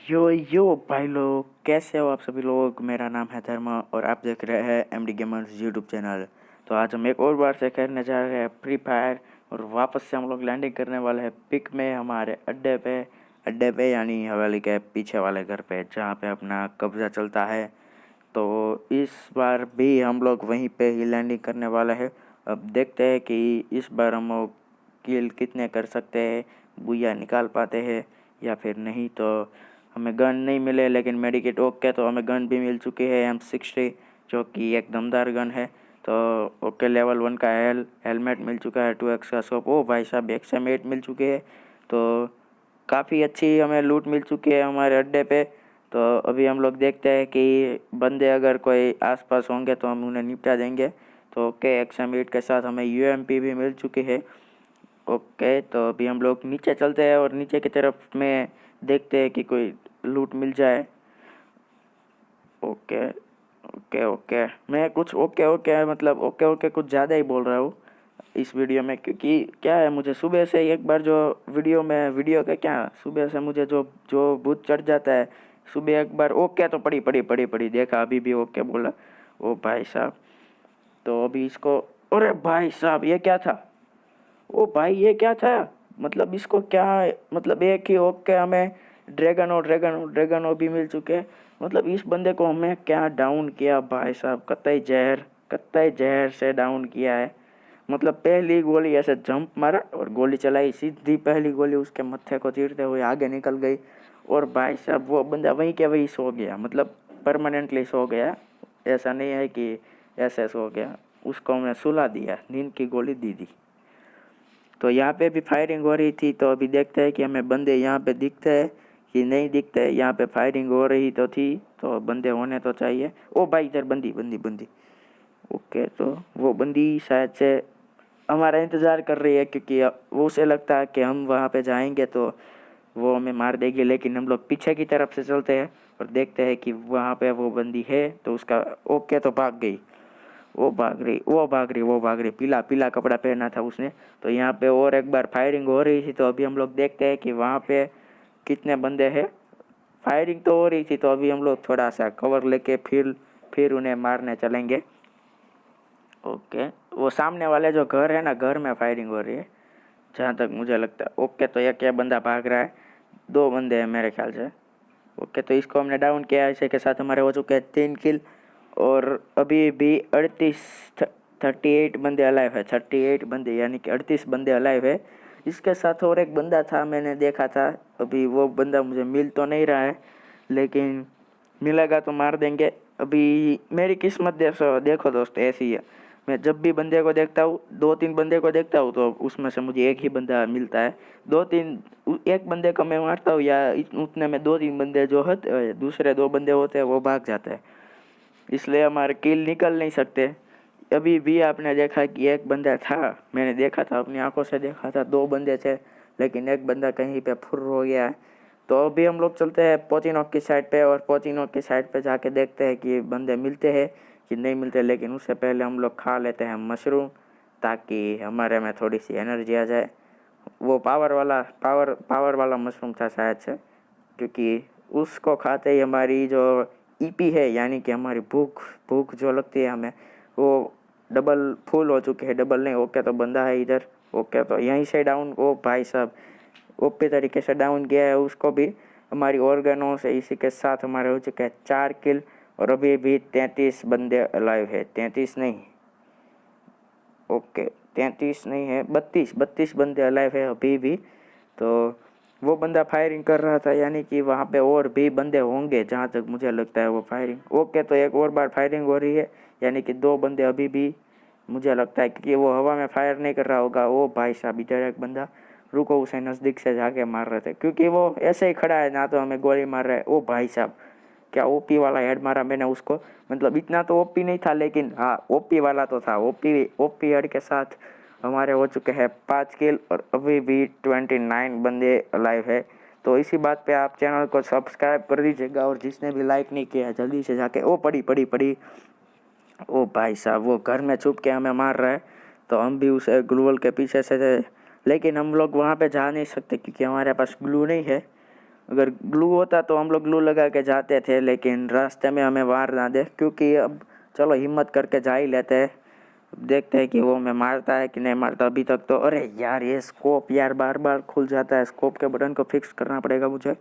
यो भाई लोग, कैसे हो आप सभी लोग। मेरा नाम है धर्म और आप देख रहे हैं एमडी गेमर्स यूट्यूब चैनल। तो आज हम एक और बार से खेलने जा रहे हैं फ्री फायर और वापस से हम लोग लैंडिंग करने वाले हैं पिक में हमारे अड्डे पे यानी हवेली के पीछे वाले घर पे जहाँ पे अपना कब्जा चलता है। तो इस बार भी हम लोग वहीं पे ही लैंडिंग करने वाले हैं। अब देखते हैं कि इस बार हम लोग किल कितने कर सकते हैं, बुया निकाल पाते हैं या फिर नहीं। तो हमें गन नहीं मिले लेकिन मेडिकेट ओके, तो हमें गन भी मिल चुकी है M60 जो कि एक दमदार गन है। तो ओके, लेवल 1 का हेलमेट मिल चुका है, 2x का स्कोप। ओ भाई साहब, XM8 मिल चुके हैं। तो काफ़ी अच्छी हमें लूट मिल चुकी है हमारे अड्डे पे। तो अभी हम लोग देखते हैं कि बंदे अगर कोई आसपास होंगे तो हम उन्हें निपटा देंगे। तो ओके, XM8 के साथ हमें UMP भी मिल चुकी है। ओके, तो अभी हम लोग नीचे चलते हैं और नीचे की तरफ में देखते हैं कि कोई लूट मिल जाए। ओके ओके ओके, मैं कुछ ओके ओके मतलब ओके ओके कुछ ज़्यादा ही बोल रहा हूँ इस वीडियो में, क्योंकि क्या है, मुझे सुबह से एक बार जो वीडियो का क्या, सुबह से मुझे जो जो भूत चढ़ जाता है। सुबह एक बार ओके तो पड़ी पड़ी पड़ी पड़ी देखा, अभी भी ओके बोला। ओ भाई साहब, तो अभी इसको, अरे भाई साहब ये क्या था। ओ भाई ये क्या था, मतलब इसको क्या, मतलब एक ही ओके हमें ड्रैगन भी मिल चुके हैं। मतलब इस बंदे को हमें क्या डाउन किया भाई साहब, कतई जहर से डाउन किया है। मतलब पहली गोली ऐसे जंप मारा और गोली चलाई, सीधी पहली गोली उसके मत्थे को चीरते हुए आगे निकल गई। और भाई साहब वो बंदा वहीं के वहीं सो गया, मतलब परमानेंटली सो गया। ऐसा नहीं है कि ऐसे सो गया, उसको हमने सुला दिया, नींद की गोली दी दी। तो यहाँ पे भी फायरिंग हो रही थी। तो अभी देखते हैं कि हमें बंदे यहाँ पे दिखते हैं कि नहीं दिखते। यहाँ पे फायरिंग हो रही तो थी, तो बंदे होने तो चाहिए। ओ भाई इधर बंदी बंदी बंदी। ओके, तो वो बंदी शायद से हमारा इंतज़ार कर रही है, क्योंकि वो उसे लगता है कि हम वहाँ पे जाएंगे तो वो हमें मार देगी। लेकिन हम लोग पीछे की तरफ से चलते हैं और देखते हैं कि वहाँ पे वो बंदी है। तो उसका ओके, तो भाग गई। वो भाग रही, पीला पीला कपड़ा पहना था उसने। तो यहाँ पे और एक बार फायरिंग हो रही थी। तो अभी हम लोग देखते हैं कि वहाँ पे कितने बंदे हैं। फायरिंग तो हो रही थी, तो अभी हम लोग थोड़ा सा कवर लेके फिर उन्हें मारने चलेंगे। ओके, वो सामने वाले जो घर है ना, घर में फायरिंग हो रही है जहाँ तक मुझे लगता है। ओके, तो एक क्या बंदा भाग रहा है, दो बंदे हैं मेरे ख्याल से। ओके, तो इसको हमने डाउन किया। इसी के साथ हमारे हो चुके हैं 3 किल। और अभी भी 38 बंदे अलाइव है, 38 बंदे यानी कि 38 बंदे अलाइव है। इसके साथ और एक बंदा था, मैंने देखा था। अभी वो बंदा मुझे मिल तो नहीं रहा है, लेकिन मिलेगा तो मार देंगे। अभी मेरी किस्मत देखो दोस्त, ऐसी है। मैं जब भी बंदे को देखता हूँ, 2-3 बंदे को देखता हूँ, तो उसमें से मुझे एक ही बंदा मिलता है। एक बंदे को मैं मारता हूँ या उतने में 2-3 बंदे जो होते, दूसरे 2 बंदे होते हैं, वो भाग जाते हैं। इसलिए हमारे किल निकल नहीं सकते। अभी भी आपने देखा कि एक बंदा था, मैंने देखा था, अपनी आंखों से देखा था, 2 बंदे थे, लेकिन एक बंदा कहीं पे फुर हो गया है। तो अभी हम लोग चलते हैं पोचिनोक की साइड पे और पोचिनोक की साइड पे जाके देखते हैं कि बंदे मिलते हैं कि नहीं मिलते। लेकिन उससे पहले हम लोग खा लेते हैं मशरूम, ताकि हमारे में थोड़ी सी एनर्जी आ जाए। वो पावर वाला मशरूम था शायद से, क्योंकि उसको खाते ही हमारी जो ईपी है, यानी कि हमारी भूख भूख जो लगती है हमें, वो डबल फुल हो चुकी है। डबल नहीं, ओके तो बंदा है इधर। ओके, तो यहीं से डाउन, ओ भाई साहब ओपी तरीके से डाउन किया है उसको भी हमारी ऑर्गेनो से। इसी के साथ हमारे हो चुके हैं 4 किल और अभी भी 33 बंदे अलाइव है। 33 नहीं, ओके 33 नहीं है, 32 बंदे अलाइव है अभी भी। तो वो बंदा फायरिंग कर रहा था, यानी कि वहाँ पे और भी बंदे होंगे जहाँ तक मुझे लगता है वो फायरिंग। ओके, तो एक और बार फायरिंग हो रही है, यानी कि 2 बंदे अभी भी मुझे लगता है, क्योंकि वो हवा में फायर नहीं कर रहा होगा। ओ भाई साहब इधर एक बंदा, रुको उसे नज़दीक से जाके मार रहे थे, क्योंकि वो ऐसे ही खड़ा है ना, तो हमें गोली मार रहा है। ओ भाई साहब, क्या ओपी वाला हेड मारा मैंने उसको। मतलब इतना तो ओपी नहीं था, लेकिन हाँ ओपी वाला तो था। ओपी हेड के साथ हमारे हो चुके हैं 5 किल और अभी भी 29 बंदे अलाइव है। तो इसी बात पे आप चैनल को सब्सक्राइब कर दीजिएगा, और जिसने भी लाइक नहीं किया है जल्दी से जाके। ओ पड़ी पड़ी पड़ी। ओ भाई साहब, वो घर में छुप के हमें मार रहा है। तो हम भी उसे ग्लूवल के पीछे से थे, लेकिन हम लोग वहाँ पे जा नहीं सकते क्योंकि हमारे पास ग्लू नहीं है। अगर ग्लू होता तो हम लोग ग्लू लगा के जाते थे, लेकिन रास्ते में हमें मार ना दे, क्योंकि अब चलो हिम्मत करके जा ही लेते हैं। देखते हैं कि वो हमें मारता है कि नहीं मारता। अभी तक तो अरे यार ये स्कोप यार बार बार खुल जाता है, स्कोप के बटन को फिक्स करना पड़ेगा मुझे।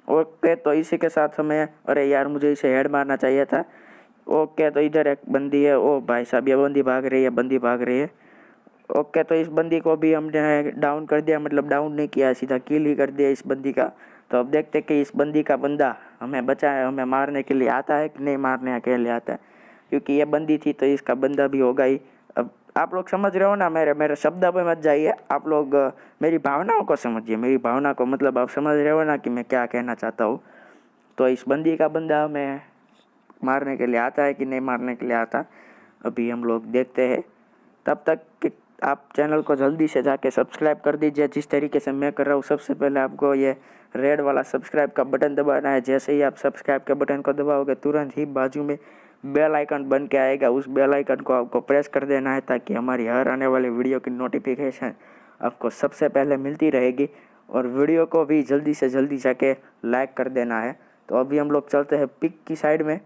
ओके तो इसी के साथ हमें, अरे यार मुझे इसे हेड मारना चाहिए था। ओके तो इधर एक बंदी है, ओ भाई साहब ये बंदी भाग रही है, बंदी भाग रही है। ओके तो इस बंदी को भी हमने डाउन कर दिया, मतलब डाउन नहीं किया, सीधा किल ही कर दिया इस बंदी का। तो अब देखते हैं कि इस बंदी का बंदा हमें बचा है, हमें मारने के लिए आता है कि नहीं मारने के लिए आता है, क्योंकि ये बंदी थी तो इसका बंदा भी होगा ही। अब आप लोग समझ रहे हो ना, मेरे शब्द पे मत जाइए, आप लोग मेरी भावनाओं को समझिए, मेरी भावना को, मतलब आप समझ रहे हो ना कि मैं क्या कहना चाहता हूँ। तो इस बंदी का बंदा हमें मारने के लिए आता है कि नहीं मारने के लिए आता, अभी हम लोग देखते हैं। तब तक कि आप चैनल को जल्दी से जाके सब्सक्राइब कर दीजिए, जिस तरीके से मैं कर रहा हूँ। सबसे पहले आपको ये रेड वाला सब्सक्राइब का बटन दबाना है। जैसे ही आप सब्सक्राइब के बटन को दबाओगे तुरंत ही बाजू में बेल आइकन बन के आएगा, उस बेल आइकन को आपको प्रेस कर देना है, ताकि हमारी हर आने वाली वीडियो की नोटिफिकेशन आपको सबसे पहले मिलती रहेगी। और वीडियो को भी जल्दी से जल्दी जाके लाइक कर देना है। तो अभी हम लोग चलते हैं पिक की साइड में।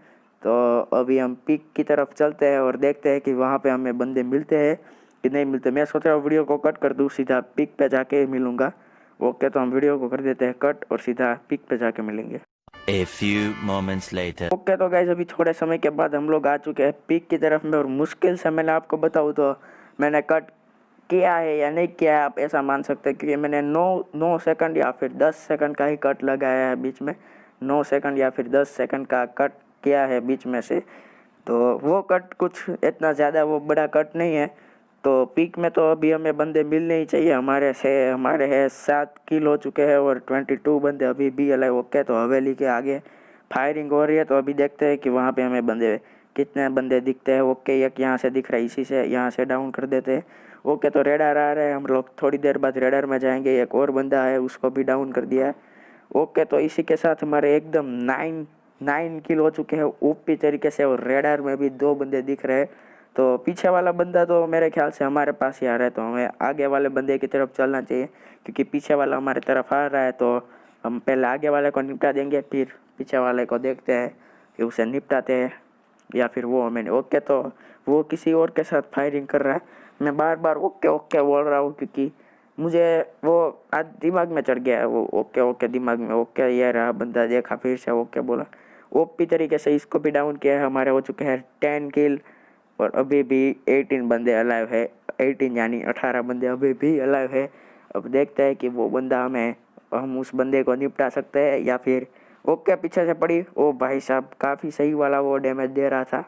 तो अभी हम पिक की तरफ चलते हैं और देखते हैं कि वहाँ पे हमें बंदे मिलते हैं कि नहीं मिलते। मैं सोच रहा हूँ वीडियो को कट कर दूँ, सीधा पिक पे जाके मिलूँगा। ओके तो हम वीडियो को कर देते हैं कट और सीधा पिक पे जाके मिलेंगे। A few moments later. Okay तो गाइस अभी थोड़े समय के बाद हम लोग आ चुके हैं पिक की तरफ में, और मुश्किल से मैंने आपको बताऊँ तो मैंने कट किया है या नहीं किया है आप ऐसा मान सकते हैं, क्योंकि मैंने 9 सेकंड या फिर 10 सेकंड का ही कट लगाया है बीच में। 9 सेकंड या फिर 10 सेकंड का कट किया है बीच में से। तो वो कट कुछ इतना ज़्यादा वो बड़ा कट नहीं है। तो पीक में तो अभी हमें बंदे मिलने ही चाहिए। हमारे है 7 किल हो चुके हैं और 22 बंदे अभी भी अलाइव। ओके तो हवेली के आगे फायरिंग हो रही है, तो अभी देखते हैं कि वहाँ पे हमें कितने बंदे दिखते हैं। ओके एक यहाँ से दिख रहा है, इसी से यहाँ से डाउन कर देते हैं। ओके तो रेडर आ रहा है, हम लोग थोड़ी देर बाद रेडर में जाएंगे। एक और बंदा है, उसको भी डाउन कर दिया है। ओके तो इसी के साथ हमारे एकदम 9 किल हो चुके हैं ओपी तरीके से, और रेडर में भी 2 बंदे दिख रहे हैं। तो पीछे वाला बंदा तो मेरे ख्याल से हमारे पास ही आ रहा है, तो हमें आगे वाले बंदे की तरफ चलना चाहिए, क्योंकि पीछे वाला हमारे तरफ आ रहा है। तो हम पहले आगे वाले को निपटा देंगे, फिर पीछे वाले को देखते हैं कि उसे निपटाते हैं या फिर वो हमें। ओके तो वो किसी और के साथ फायरिंग कर रहा है। मैं बार बार ओके ओके बोल रहा हूँ, क्योंकि मुझे वो आज दिमाग में चढ़ गया है वो ओके ओके दिमाग में। ओके ये रहा बंदा, देखा फिर से ओके बोला। ओपी तरीके से इसको भी डाउन किया है। हमारे हो चुके हैं 10 किल और अभी भी 18 बंदे अलाइव है। 18 यानी 18 बंदे अभी भी अलाइव है। अब देखते हैं कि वो बंदा हम उस बंदे को निपटा सकते हैं या फिर। ओके पीछे से पड़ी, ओ भाई साहब काफ़ी सही वाला वो डैमेज दे रहा था,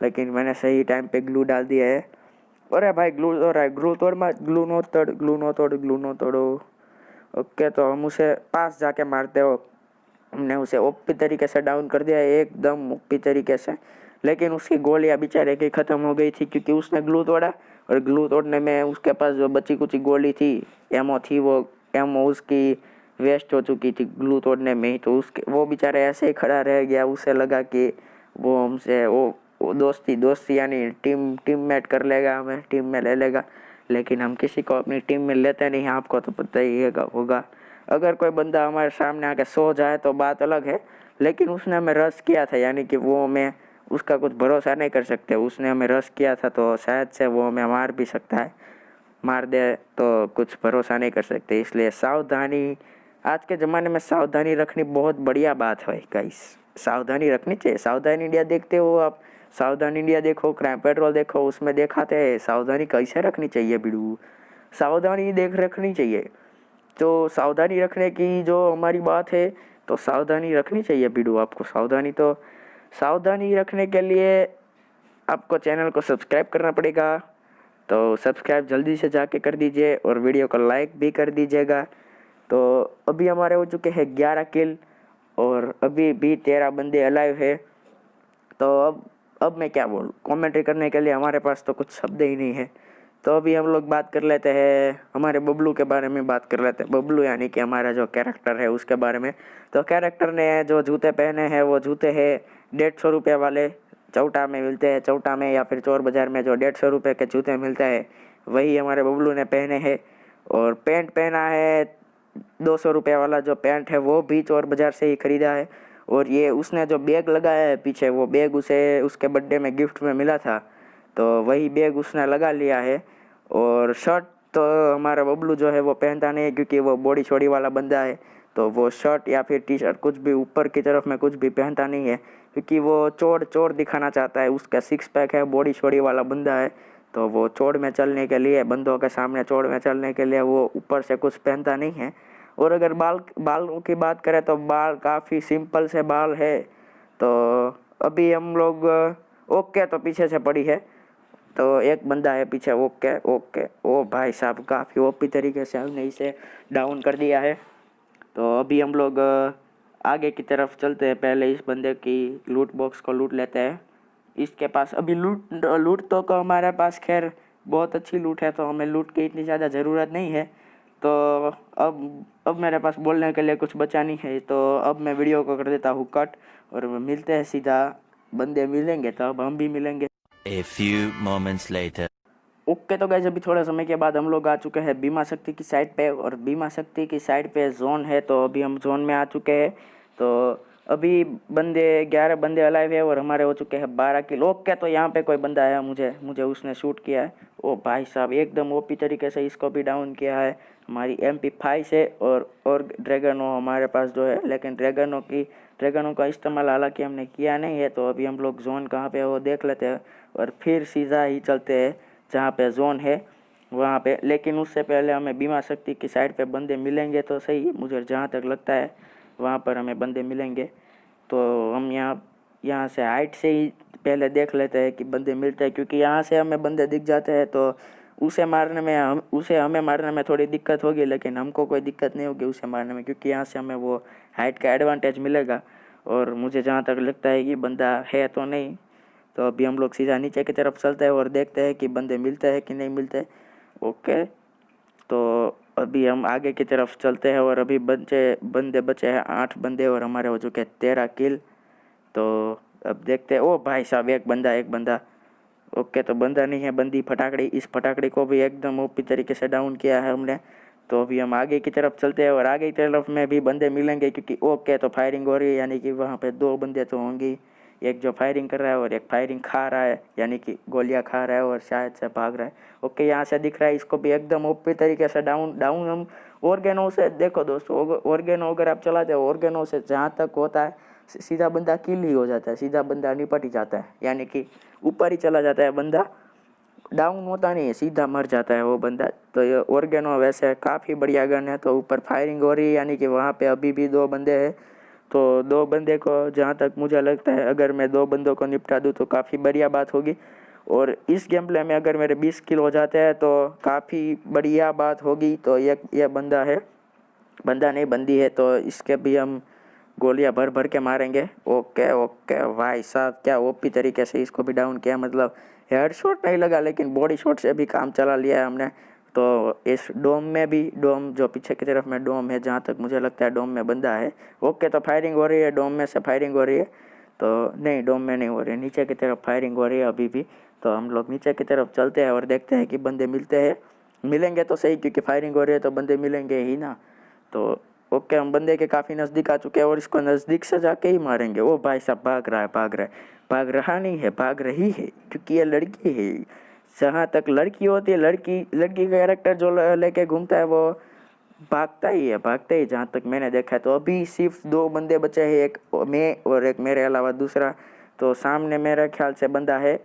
लेकिन मैंने सही टाइम पे ग्लू डाल दिया है। अरे भाई ग्लू तोड़ रहा है, ग्लू तोड़ मत, ग्लू नो तोड़, ग्लू नो तोड़, ग्लू नो तोड़ो। ओके तो हम उसे पास जाके मारते हो। हमने उसे ओपी तरीके से डाउन कर दिया, एकदम ओपी तरीके से। लेकिन उसकी गोलियां बेचारे की ख़त्म हो गई थी, क्योंकि उसने ग्लू तोड़ा, और ग्लू तोड़ने में उसके पास जो बची कुची गोली थी, एमओ थी, वो एमओ उसकी वेस्ट हो चुकी थी ग्लू तोड़ने में ही। तो वो बेचारे ऐसे ही खड़ा रह गया। उसे लगा कि वो हमसे वो दोस्ती यानी टीममेट कर लेगा, हमें टीम में ले लेगा, लेकिन हम किसी को अपनी टीम में लेते नहीं। आपको तो पता ही होगा। अगर कोई बंदा हमारे सामने आके सो जाए तो बात अलग है, लेकिन उसने हमें रश किया था, यानी कि वो हमें उसका कुछ भरोसा नहीं कर सकते। उसने हमें रश किया था तो शायद से वो हमें मार भी सकता है, मार दे तो कुछ भरोसा नहीं कर सकते। इसलिए सावधानी, आज के ज़माने में सावधानी रखनी बहुत बढ़िया बात है गाइस। सावधानी रखनी चाहिए। सावधान इंडिया देखते हो आप, सावधान इंडिया देखो, क्राइम पेट्रोल देखो, उसमें दिखाते हैं सावधानी कैसे रखनी चाहिए। बिड़ू सावधानी रखनी चाहिए। तो सावधानी रखने की जो हमारी बात है, तो सावधानी रखनी चाहिए बिड़ू आपको। सावधानी रखने के लिए आपको चैनल को सब्सक्राइब करना पड़ेगा। तो सब्सक्राइब जल्दी से जाके कर दीजिए और वीडियो को लाइक भी कर दीजिएगा। तो अभी हमारे हो चुके हैं 11 किल और अभी भी 13 बंदे अलाइव है। तो अब मैं क्या बोलूँ, कमेंट्री करने के लिए हमारे पास तो कुछ शब्द ही नहीं है। तो अभी हम लोग बात कर लेते हैं हमारे बबलू के बारे में। बात कर लेते हैं बबलू यानी कि हमारा जो कैरेक्टर है उसके बारे में। तो कैरेक्टर ने जो जूते पहने हैं वो जूते हैं 150 रुपये वाले, चौटा में मिलते हैं। चौटा में या फिर चोर बाज़ार में जो 150 रुपये के जूते मिलते हैं वही हमारे बबलू ने पहने हैं। और पैंट पहना है 200 रुपये वाला जो पैंट है वो भी चोर बाज़ार से ही ख़रीदा है। और ये उसने जो बैग लगाया है पीछे, वो बैग उसे उसके बर्थडे में गिफ्ट में मिला था, तो वही बैग उसने लगा लिया है। और शर्ट तो हमारा बबलू जो है वो पहनता नहीं है, क्योंकि वो बॉडी छोड़ी वाला बंदा है, तो वो शर्ट या फिर टी शर्ट कुछ भी ऊपर की तरफ में कुछ भी पहनता नहीं है, क्योंकि वो चोर चोर दिखाना चाहता है। उसका सिक्स पैक है, बॉडी छोड़ी वाला बंदा है, तो वो चोर में चलने के लिए, बंदों के सामने चोर में चलने के लिए वो ऊपर से कुछ पहनता नहीं है। और अगर बालों की बात करें तो बाल काफ़ी सिंपल से बाल है। तो अभी हम लोग ओके तो पीछे से पड़ी है, तो एक बंदा है पीछे ओके ओके। ओ भाई साहब, काफ़ी ओपी तरीके से हमने इसे डाउन कर दिया है। तो अभी हम लोग आगे की तरफ चलते हैं। पहले इस बंदे की लूट बॉक्स को लूट लेते हैं। इसके पास अभी लूट तो हमारे पास खैर बहुत अच्छी लूट है, तो हमें लूट की इतनी ज़्यादा ज़रूरत नहीं है। तो अब मेरे पास बोलने के लिए कुछ बचा नहीं है, तो अब मैं वीडियो को कर देता हूँ कट, और मिलते हैं सीधा। बंदे मिलेंगे तो अब हम भी मिलेंगे। A few moments later. Okay, तो गाइस अभी थोड़ा समय के बाद हम लोग आ चुके हैं बीमा शक्ति की साइड पे, और बीमा शक्ति की साइड पे जोन है, तो अभी हम जोन में आ चुके हैं। तो अभी 11 बंदे अलाइव है और हमारे हो चुके हैं 12 किल। ओके, तो यहाँ पे कोई बंदा है, मुझे उसने शूट किया है। ओ भाई साहब, एकदम ओपी तरीके से इसको भी डाउन किया है। हमारी MP5 से और ड्रैगनो हमारे पास जो है, लेकिन ड्रैगनों का इस्तेमाल हालांकि हमने किया नहीं है। तो अभी हम लोग जोन कहाँ पे है वो देख लेते हैं, और फिर सीधा ही चलते हैं जहाँ पे जोन है वहाँ पे। लेकिन उससे पहले हमें बीमा शक्ति की साइड पे बंदे मिलेंगे तो सही, मुझे जहाँ तक लगता है वहाँ पर हमें बंदे मिलेंगे। तो हम यहाँ से हाइट से ही पहले देख लेते हैं कि बंदे मिलते हैं, क्योंकि यहाँ से हमें बंदे दिख जाते हैं तो उसे हमें मारने में थोड़ी दिक्कत होगी, लेकिन हमको कोई दिक्कत नहीं होगी उसे मारने में, क्योंकि यहाँ से हमें वो हाइट का एडवांटेज मिलेगा। और मुझे जहाँ तक लगता है कि बंदा है तो नहीं। तो अभी हम लोग सीधा नीचे की तरफ चलते हैं और देखते हैं कि बंदे मिलते हैं कि नहीं मिलते। ओके, तो अभी हम आगे की तरफ चलते हैं, और अभी बंदे बचे हैं 8 बंदे, और हमारे हो चुके हैं 13 किल। तो अब देखते हैं। ओ भाई साहब, एक बंदा। ओके, तो बंदा नहीं है, बंदी फटाकड़ी। इस फटाकड़ी को भी एकदम ओपी तरीके से डाउन किया है हमने। तो अभी हम आगे की तरफ चलते हैं, और आगे की तरफ में भी बंदे मिलेंगे, क्योंकि ओके तो फायरिंग हो रही है, यानी कि वहाँ पे 2 बंदे तो होंगे, एक जो फायरिंग कर रहा है और एक फायरिंग खा रहा है, यानी कि गोलियां खा रहा है और शायद से भाग रहा है। ओके, यहाँ से दिख रहा है, इसको भी एकदम ओपी तरीके से डाउन हम ऑर्गेनो से। देखो दोस्तों, ऑर्गेनो अगर आप चलाते हो, ऑर्गेनो से जहाँ तक होता है सीधा बंदा किल ही हो जाता है, सीधा बंदा निपट ही जाता है, यानी कि ऊपर ही चला जाता है बंदा, डाउन होता नहीं है, सीधा मर जाता है वो बंदा। तो ये ऑर्गेनो वैसे काफ़ी बढ़िया गन है। तो ऊपर फायरिंग हो रही है, यानी कि वहाँ पे अभी भी 2 बंदे हैं। तो 2 बंदे को, जहाँ तक मुझे लगता है, अगर मैं 2 बंदों को निपटा दूँ तो काफ़ी बढ़िया बात होगी। और इस गेम प्ले में अगर मेरे 20 किल हो जाते हैं तो काफ़ी बढ़िया बात होगी। तो ये बंदा है, बंदा नहीं बंदी है, तो इसके भी हम गोलियां भर के मारेंगे। ओके भाई साहब, क्या ओपी तरीके से इसको भी डाउन किया। मतलब हेडशॉट नहीं लगा, लेकिन बॉडी शॉट से भी काम चला लिया है हमने। तो इस डोम जो पीछे की तरफ में डोम है, जहाँ तक मुझे लगता है डोम में बंदा है। ओके, तो फायरिंग हो रही है, डोम में से फायरिंग हो रही है। तो नहीं, डोम में नहीं हो रही है, नीचे की तरफ फायरिंग हो रही है अभी भी। तो हम लोग नीचे की तरफ चलते हैं और देखते हैं कि बंदे मिलेंगे तो सही, क्योंकि फायरिंग हो रही है तो बंदे मिलेंगे ही ना। तो ओके, हम बंदे के काफ़ी नज़दीक आ चुके हैं, और इसको नज़दीक से जाके ही मारेंगे। वो भाई साहब भाग रहा नहीं है, भाग रही है, क्योंकि ये लड़की है। जहाँ तक लड़की होती है, लड़की का कैरेक्टर जो लेके घूमता है वो भागता ही, जहाँ तक मैंने देखा है। तो अभी सिर्फ 2 बंदे बचे हैं, एक मैं और एक मेरे अलावा दूसरा। तो सामने मेरे ख्याल से बंदा है,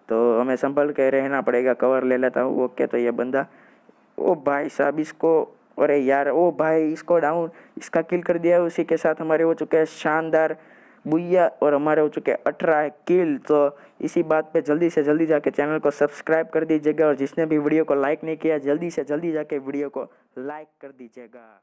तो हमें संभल के रहना पड़ेगा। कवर ले लेता हूँ। ओके, तो ये बंदा, ओ भाई साहब, इसको, अरे यार, ओ भाई, इसको डाउन, इसका किल कर दिया। उसी के साथ हमारे हो चुके हैं शानदार बुइया, और हमारे हो चुके हैं 18 किल। तो इसी बात पे जल्दी से जल्दी जाके चैनल को सब्सक्राइब कर दीजिएगा, और जिसने भी वीडियो को लाइक नहीं किया, जल्दी से जल्दी जाके वीडियो को लाइक कर दीजिएगा।